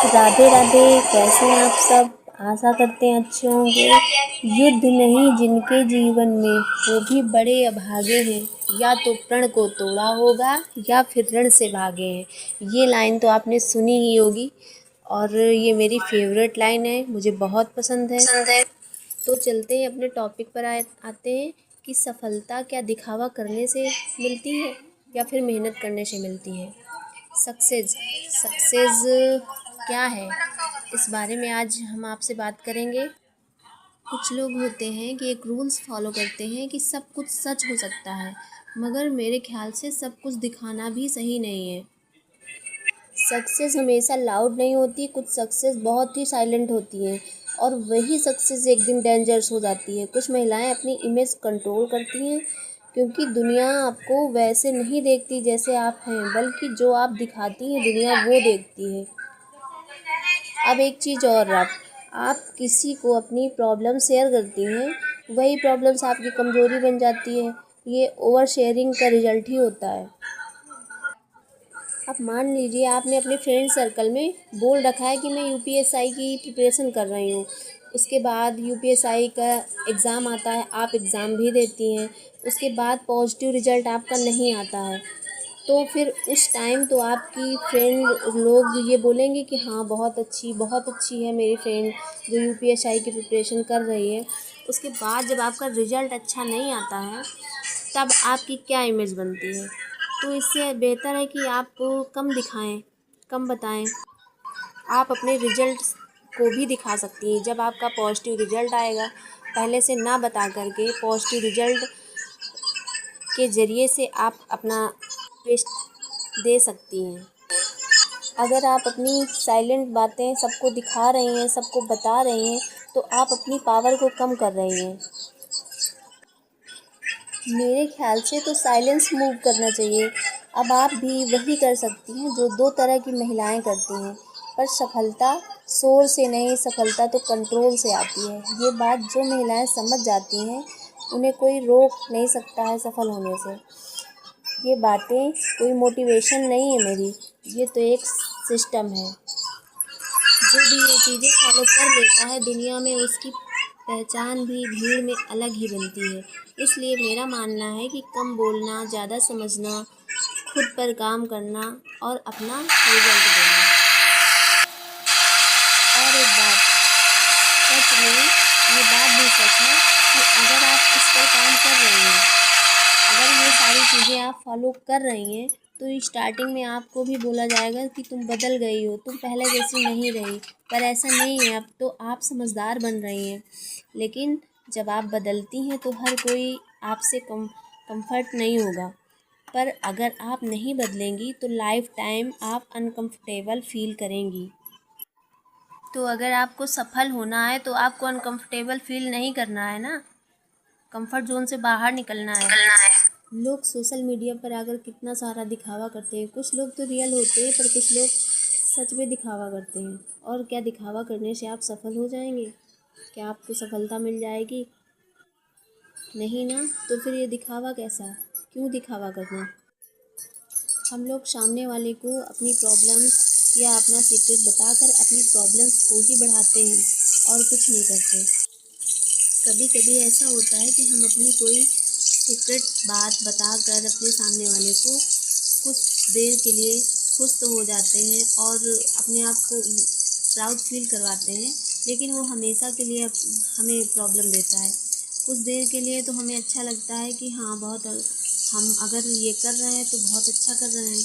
राधे राधे। कैसे हैं आप सब? आशा करते हैं अच्छे होंगे। युद्ध नहीं जिनके जीवन में, वो भी बड़े अभागे हैं। या तो प्रण को तोड़ा होगा या फिर रण से भागे हैं। ये लाइन तो आपने सुनी ही होगी और ये मेरी फेवरेट लाइन है, मुझे बहुत पसंद है। तो चलते हैं अपने टॉपिक पर आते हैं कि सफलता क्या दिखावा करने से मिलती है या फिर मेहनत करने से मिलती है। सक्सेस क्या है, इस बारे में आज हम आपसे बात करेंगे। कुछ लोग होते हैं कि एक रूल्स फॉलो करते हैं कि सब कुछ सच हो सकता है, मगर मेरे ख्याल से सब कुछ दिखाना भी सही नहीं है। सक्सेस हमेशा लाउड नहीं होती, कुछ सक्सेस बहुत ही साइलेंट होती है और वही सक्सेस एक दिन डेंजरस हो जाती है। कुछ महिलाएं अपनी इमेज कंट्रोल करती हैं क्योंकि दुनिया आपको वैसे नहीं देखती जैसे आप हैं, बल्कि जो आप दिखाती हैं दुनिया वो देखती है। अब एक चीज़ और, आप किसी को अपनी प्रॉब्लम शेयर करती हैं, वही प्रॉब्लम्स आपकी कमज़ोरी बन जाती है। ये ओवर शेयरिंग का रिजल्ट ही होता है। अब मान लीजिए आपने अपने फ्रेंड सर्कल में बोल रखा है कि मैं यूपीएसआई की प्रिपरेशन कर रही हूँ। उसके बाद यूपीएसआई का एग्ज़ाम आता है, आप एग्ज़ाम भी देती हैं। उसके बाद पॉजिटिव रिजल्ट आपका नहीं आता है, तो फिर उस टाइम तो आपकी फ्रेंड लोग ये बोलेंगे कि हाँ बहुत अच्छी है मेरी फ्रेंड जो यूपीएसआई की प्रिपरेशन कर रही है। उसके बाद जब आपका रिज़ल्ट अच्छा नहीं आता है, तब आपकी क्या इमेज बनती है? तो इससे बेहतर है कि आप कम दिखाएं, कम बताएं। आप अपने रिजल्ट को भी दिखा सकती हैं। जब आपका पॉजिटिव रिजल्ट आएगा, पहले से ना बता करके पॉजिटिव रिजल्ट के ज़रिए से आप अपना बेस्ट दे सकती हैं। अगर आप अपनी साइलेंट बातें सबको दिखा रही हैं, सबको बता रही हैं, तो आप अपनी पावर को कम कर रही हैं। मेरे ख्याल से तो साइलेंस मूव करना चाहिए। अब आप भी वही कर सकती हैं जो दो तरह की महिलाएं करती हैं, पर सफलता शोर से नहीं, सफलता तो कंट्रोल से आती है। ये बात जो महिलाएं समझ जाती हैं, उन्हें कोई रोक नहीं सकता है सफल होने से। ये बातें कोई मोटिवेशन नहीं है मेरी, ये तो एक सिस्टम है। जो भी ये चीज़ें फॉलो कर लेता है दुनिया में, उसकी पहचान भी भीड़ में अलग ही बनती है। इसलिए मेरा मानना है कि कम बोलना, ज़्यादा समझना, खुद पर काम करना और अपना रिजल्ट देना। और एक बात, सच में ये बात भी सच है कि अगर आप इस पर काम कर रही हैं, अगर ये सारी चीज़ें आप फॉलो कर रही हैं, तो स्टार्टिंग में आपको भी बोला जाएगा कि तुम बदल गई हो, तुम पहले जैसी नहीं रही। पर ऐसा नहीं है, अब तो आप समझदार बन रही हैं। लेकिन जब आप बदलती हैं तो हर कोई आपसे कंफर्ट नहीं होगा। पर अगर आप नहीं बदलेंगी तो लाइफ टाइम आप अनकंफर्टेबल फील करेंगी। तो अगर आपको सफल होना है तो आपको अनकंफर्टेबल फील नहीं करना है ना, कंफर्ट जोन से बाहर निकलना है। लोग सोशल मीडिया पर आकर कितना सारा दिखावा करते हैं। कुछ लोग तो रियल होते हैं, पर कुछ लोग सच में दिखावा करते हैं। और क्या दिखावा करने से आप सफल हो जाएंगे? क्या आपको सफलता मिल जाएगी? नहीं ना, तो फिर ये दिखावा कैसा? क्यों दिखावा करना? हम लोग सामने वाले को अपनी प्रॉब्लम्स या अपना सीक्रेट बताकर अपनी प्रॉब्लम्स को ही बढ़ाते हैं और कुछ नहीं करते। कभी कभी ऐसा होता है कि हम अपनी कोई सीक्रेट बात बताकर अपने सामने वाले को कुछ देर के लिए खुश तो हो जाते हैं और अपने आप को प्राउड फील करवाते हैं, लेकिन वो हमेशा के लिए हमें प्रॉब्लम देता है। कुछ देर के लिए तो हमें अच्छा लगता है कि हाँ बहुत, हम अगर ये कर रहे हैं तो बहुत अच्छा कर रहे हैं,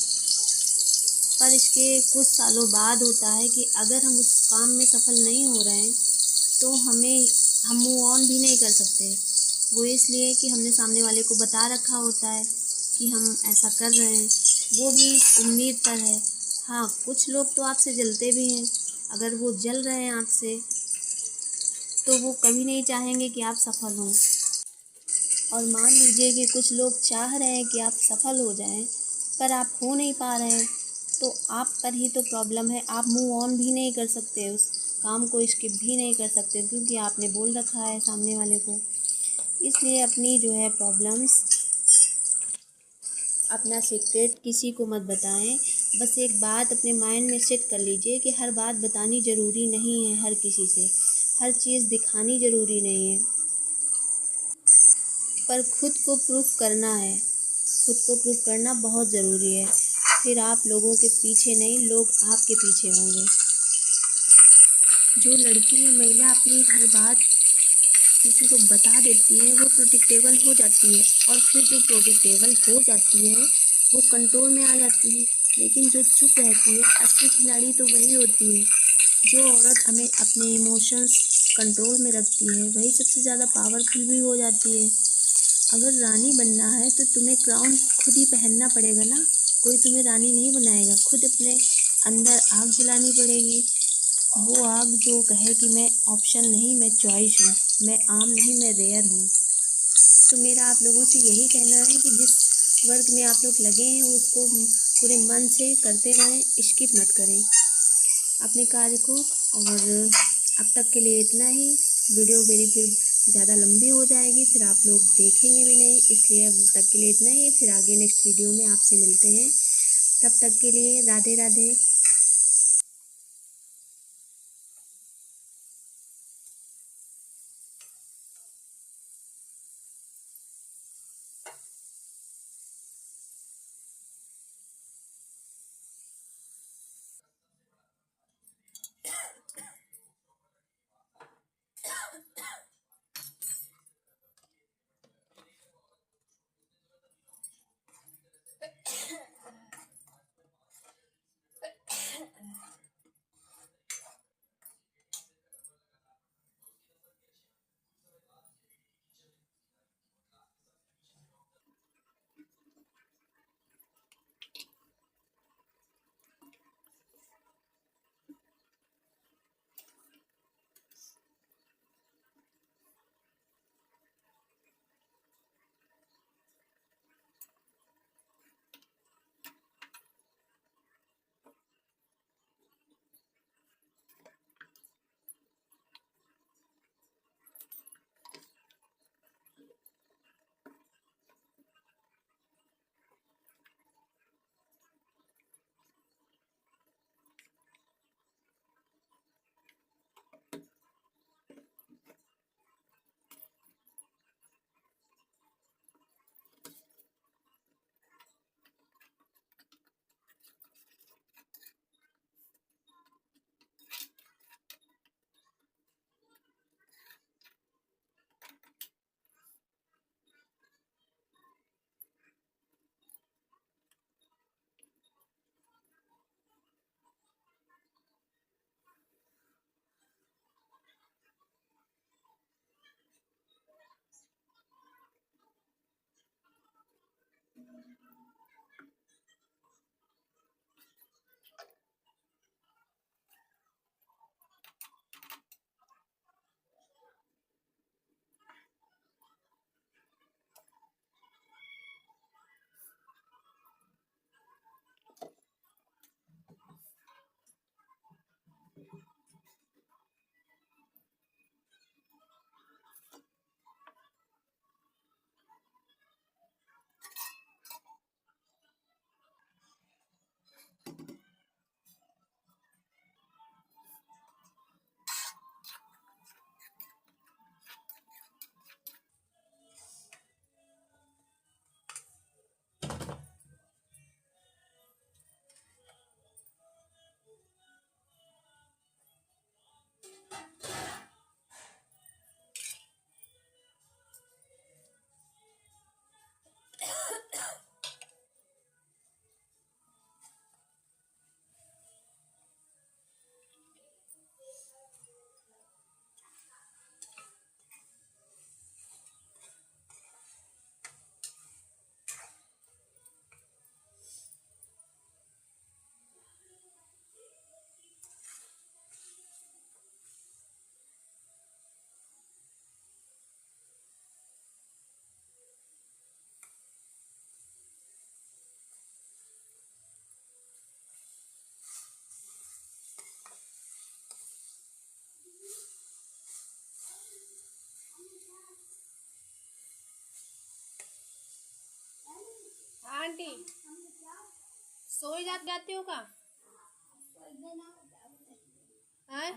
पर इसके कुछ सालों बाद होता है कि अगर हम उस काम में सफल नहीं हो रहे हैं तो हम मूव ऑन भी नहीं कर सकते। वो इसलिए कि हमने सामने वाले को बता रखा होता है कि हम ऐसा कर रहे हैं, वो भी उम्मीद पर है। हाँ, कुछ लोग तो आपसे जलते भी हैं। अगर वो जल रहे हैं आपसे तो वो कभी नहीं चाहेंगे कि आप सफल हों। और मान लीजिए कि कुछ लोग चाह रहे हैं कि आप सफल हो जाएं, पर आप हो नहीं पा रहे हैं, तो आप पर ही तो प्रॉब्लम है। आप मूव ऑन भी नहीं कर सकते, उस काम को स्किप भी नहीं कर सकते, क्योंकि आपने बोल रखा है सामने वाले को। इसलिए अपनी जो है प्रॉब्लम्स, अपना सीक्रेट किसी को मत बताएं। बस एक बात अपने माइंड में सेट कर लीजिए कि हर बात बतानी ज़रूरी नहीं है हर किसी से, हर चीज़ दिखानी ज़रूरी नहीं है, पर खुद को प्रूफ करना है। खुद को प्रूफ करना बहुत ज़रूरी है। फिर आप लोगों के पीछे नहीं, लोग आपके पीछे होंगे। जो लड़की या महिला अपनी हर बात किसी को बता देती है वो प्रोडिक्टेबल हो जाती है, और फिर जो प्रोडिक्टेबल हो जाती है वो कंट्रोल में आ जाती है। लेकिन जो चुप रहती है असली खिलाड़ी तो वही होती है। जो औरत हमें अपने इमोशंस कंट्रोल में रखती है वही सबसे ज़्यादा पावरफुल भी हो जाती है। अगर रानी बनना है तो तुम्हें क्राउन खुद ही पहनना पड़ेगा ना, कोई तुम्हें रानी नहीं बनाएगा। खुद अपने अंदर आग जलानी पड़ेगी, वो आग जो कहे कि मैं ऑप्शन नहीं, मैं चॉइस हूँ, मैं आम नहीं, मैं रेयर हूँ। तो मेरा आप लोगों से यही कहना है कि जिस वर्क में आप लोग लगे हैं उसको पूरे मन से करते रहें, स्किप मत करें अपने कार्य को। और अब तक के लिए इतना ही। वीडियो मेरी फिर ज़्यादा लंबी हो जाएगी, फिर आप लोग देखेंगे भी नहीं, इसलिए अब तक के लिए इतना ही। फिर आगे नेक्स्ट वीडियो में आपसे मिलते हैं, तब तक के लिए राधे राधे। सो ही जाती हो का? हाँ